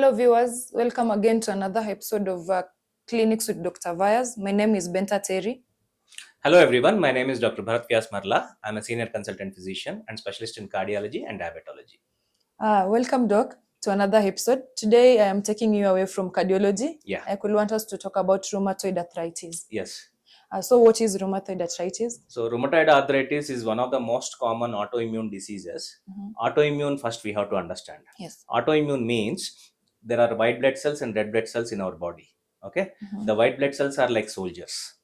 Hello viewers, welcome again to another episode of Clinics with Dr. Vyas. My name is Benta Terry. Hello everyone, my name is Dr. Vyas. I'm a senior consultant physician and specialist in cardiology and diabetology. Welcome doc to another episode. Today I am taking you away from cardiology. I could want us to talk about rheumatoid arthritis. Yes. So what is rheumatoid arthritis? So rheumatoid arthritis is one of the most common autoimmune diseases. Autoimmune, first we have to understand. Yes. Autoimmune means there are white blood cells and red blood cells in our body. Okay. The white blood cells are like soldiers.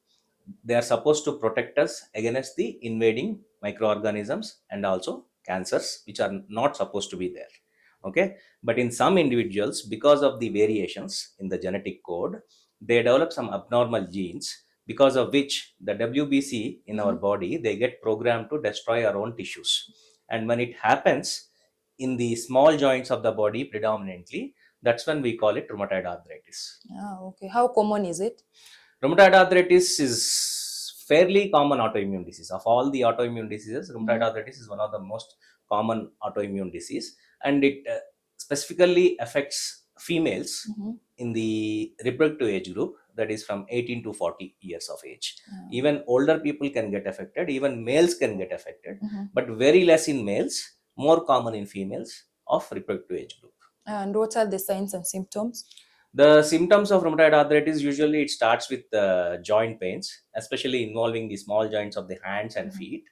They are supposed to protect us against the invading microorganisms and also cancers, which are not supposed to be there. Okay. But in some individuals, because of the variations in the genetic code, they develop some abnormal genes, because of which the WBC in our body, they get programmed to destroy our own tissues. And when it happens in the small joints of the body predominantly, that's when we call it rheumatoid arthritis. Okay. How common is it? Rheumatoid arthritis is fairly common autoimmune disease. Of all the autoimmune diseases, rheumatoid arthritis is one of the most common autoimmune disease, and it specifically affects females in the reproductive age group, that is from 18 to 40 years of age. Even older people can get affected, even males can get affected, but very less in males, more common in females of reproductive age group. And what are the signs and symptoms? The symptoms of rheumatoid arthritis, usually it starts with joint pains, especially involving the small joints of the hands and feet.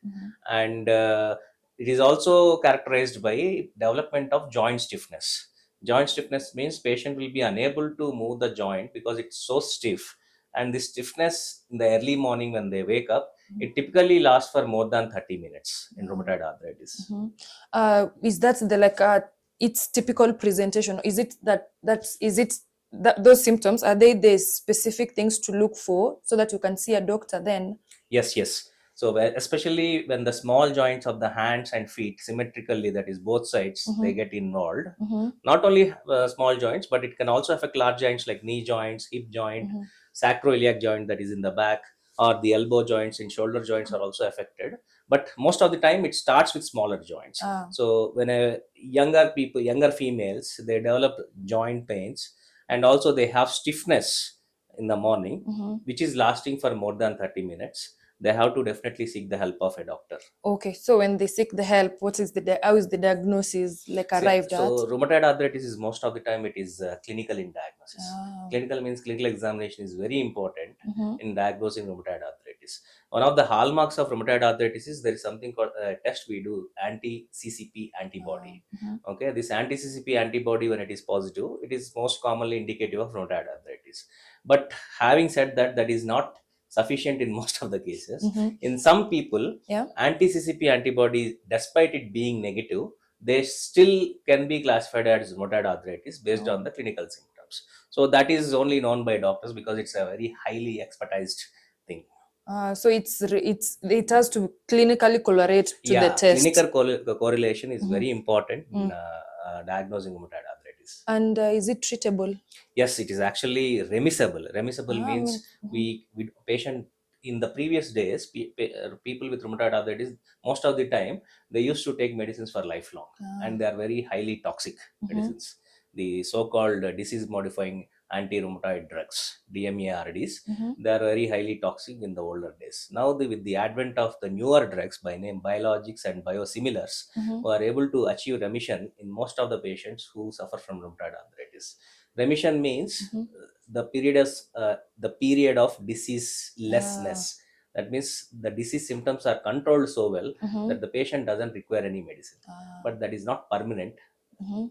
And it is also characterized by development of joint stiffness. Joint stiffness means patient will be unable to move the joint because it's so stiff. And this stiffness in the early morning when they wake up, it typically lasts for more than 30 minutes in rheumatoid arthritis. Is that the its typical presentation? Is it those symptoms, are they the specific things to look for so that you can see a doctor then? Yes. So especially when the small joints of the hands and feet symmetrically, that is both sides, they get involved. Not only small joints, but it can also affect large joints like knee joints, hip joint, sacroiliac joint that is in the back, or the elbow joints and shoulder joints are also affected. But most of the time it starts with smaller joints. So when younger females, they develop joint pains, and also they have stiffness in the morning, which is lasting for more than 30 minutes. They have to definitely seek the help of a doctor. Okay, so when they seek the help, how is the diagnosis arrived at? So rheumatoid arthritis is most of the time it is clinical in diagnosis. Clinical means clinical examination is very important in diagnosing rheumatoid arthritis. One of the hallmarks of rheumatoid arthritis is there is something called a test we do, anti-CCP antibody. Okay, this anti-CCP antibody, when it is positive, it is most commonly indicative of rheumatoid arthritis. But having said that, that is not sufficient in most of the cases. In some people, anti-CCP antibody, despite it being negative, they still can be classified as rheumatoid arthritis based on the clinical symptoms. So that is only known by doctors because it's a very highly expertised thing. So it has to clinically correlate to the test. Clinical correlation is very important in diagnosing rheumatoid arthritis. And is it treatable? Yes, it is actually remissible. Remissible means we patient in the previous days, people with rheumatoid arthritis, most of the time they used to take medicines for lifelong, and they are very highly toxic medicines. The so-called disease-modifying anti-rheumatoid drugs, DMARDs, they are very highly toxic in the older days. Now, with the advent of the newer drugs by name biologics and biosimilars, who are able to achieve remission in most of the patients who suffer from rheumatoid arthritis. Remission means the period of diseaselessness. That means the disease symptoms are controlled so well that the patient doesn't require any medicine. But that is not permanent.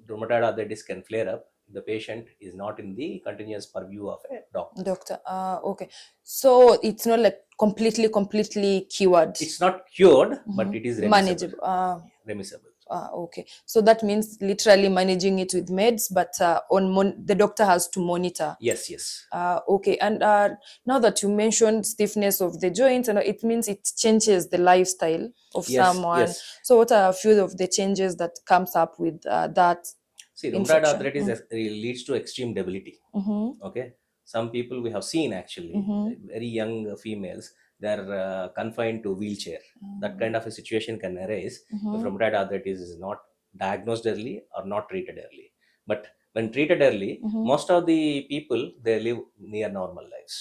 Rheumatoid arthritis can flare up. The patient is not in the continuous purview of a doctor. Okay. So it's not like completely cured. It's not cured, but it is manageable. Remissible. Okay. So that means literally managing it with meds, but the doctor has to monitor. Yes. Okay. And now that you mentioned stiffness of the joints, and it means it changes the lifestyle of someone. Yes. So what are a few of the changes that comes up with that? See, rheumatoid arthritis leads to extreme debility. Okay. Some people we have seen actually, very young females, they're confined to wheelchair. That kind of a situation can arise if rheumatoid arthritis is not diagnosed early or not treated early. But when treated early, most of the people, they live near normal lives.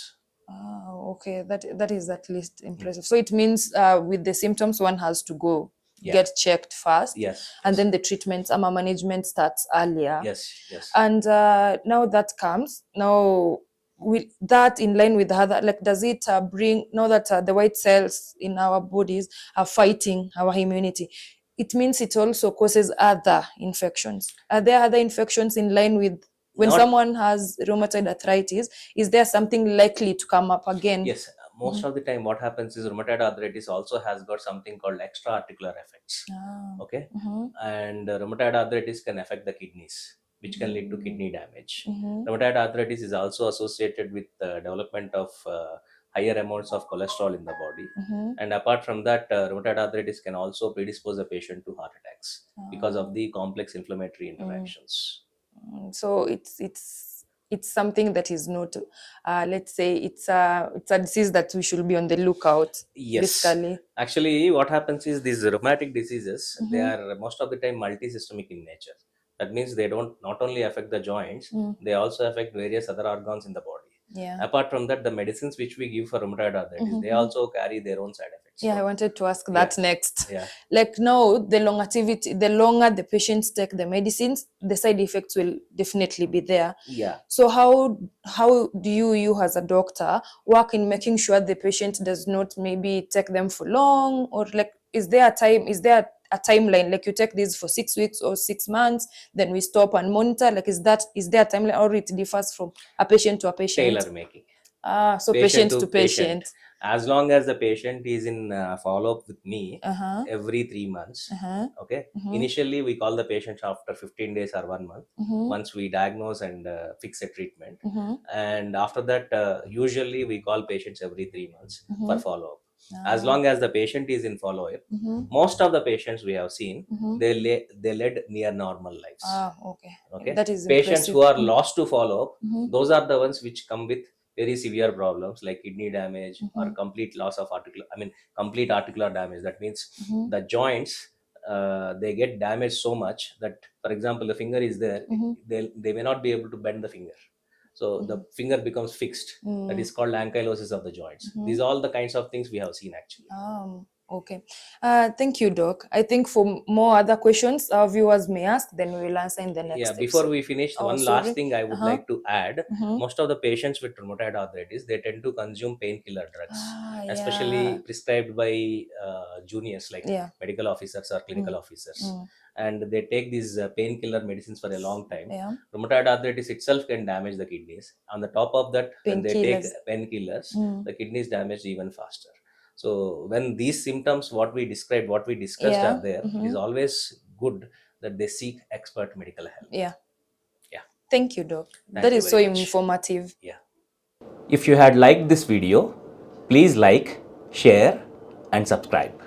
Okay, that is at least impressive. So it means with the symptoms, one has to go Yeah. get checked first, Yes. and then the treatment, management starts earlier. Yes. And now that comes, now with that in line with the other, like, does it bring, now that the white cells in our bodies are fighting our immunity, it means it also causes other infections? Are there other infections in line with when Not- someone has rheumatoid arthritis? Is there something likely to come up again? Yes, most of the time what happens is rheumatoid arthritis also has got something called extra articular effects. Okay. And rheumatoid arthritis can affect the kidneys, which can lead to kidney damage. Rheumatoid arthritis is also associated with the development of higher amounts of cholesterol in the body. And apart from that, rheumatoid arthritis can also predispose a patient to heart attacks because of the complex inflammatory interactions. So it's something that is not, let's say, it's a disease that we should be on the lookout. Yes. Basically. Actually, what happens is these rheumatic diseases, they are most of the time multisystemic in nature. That means they don't not only affect the joints, they also affect various other organs in the body. Yeah. Apart from that, the medicines which we give for rheumatoid arthritis, they also carry their own side effects. Yeah, I wanted to ask that next. Yeah. Like, now, the longer the patients take the medicines, the side effects will definitely be there. Yeah. So how do you as a doctor work in making sure the patient does not maybe take them for long, or like, is there a timeline, like you take this for 6 weeks or 6 months, then we stop and monitor? Like, is there a timeline, or it differs from a patient to a patient? Tailor making. So patient to patient. As long as the patient is in follow-up with me every 3 months. Okay. Initially, we call the patient after 15 days or 1 month, once we diagnose and fix a treatment. And after that, usually we call patients every 3 months for follow-up. As long as the patient is in follow-up, most of the patients we have seen, they led near normal lives. Okay. That is patients impressive. who are lost to follow-up, those are the ones which come with very severe problems like kidney damage or complete loss of complete articular damage. That means the joints, they get damaged so much that, for example, the finger is there, they may not be able to bend the finger. So the finger becomes fixed. That is called ankylosis of the joints. These are all the kinds of things we have seen actually. Okay. Thank you, Doc. I think for more other questions our viewers may ask, then we will answer in the next episode. Before we finish, one last thing I would like to add. Most of the patients with rheumatoid arthritis, they tend to consume painkiller drugs, especially prescribed by juniors like medical officers or clinical officers. And they take these painkiller medicines for a long time. Rheumatoid arthritis itself can damage the kidneys. On the top of that, when they take painkillers, the kidneys damage even faster. So when these symptoms, what we discussed are there, it is always good that they seek expert medical help. Thank you, Doc. That is so informative. If you had liked this video, please like, share and subscribe.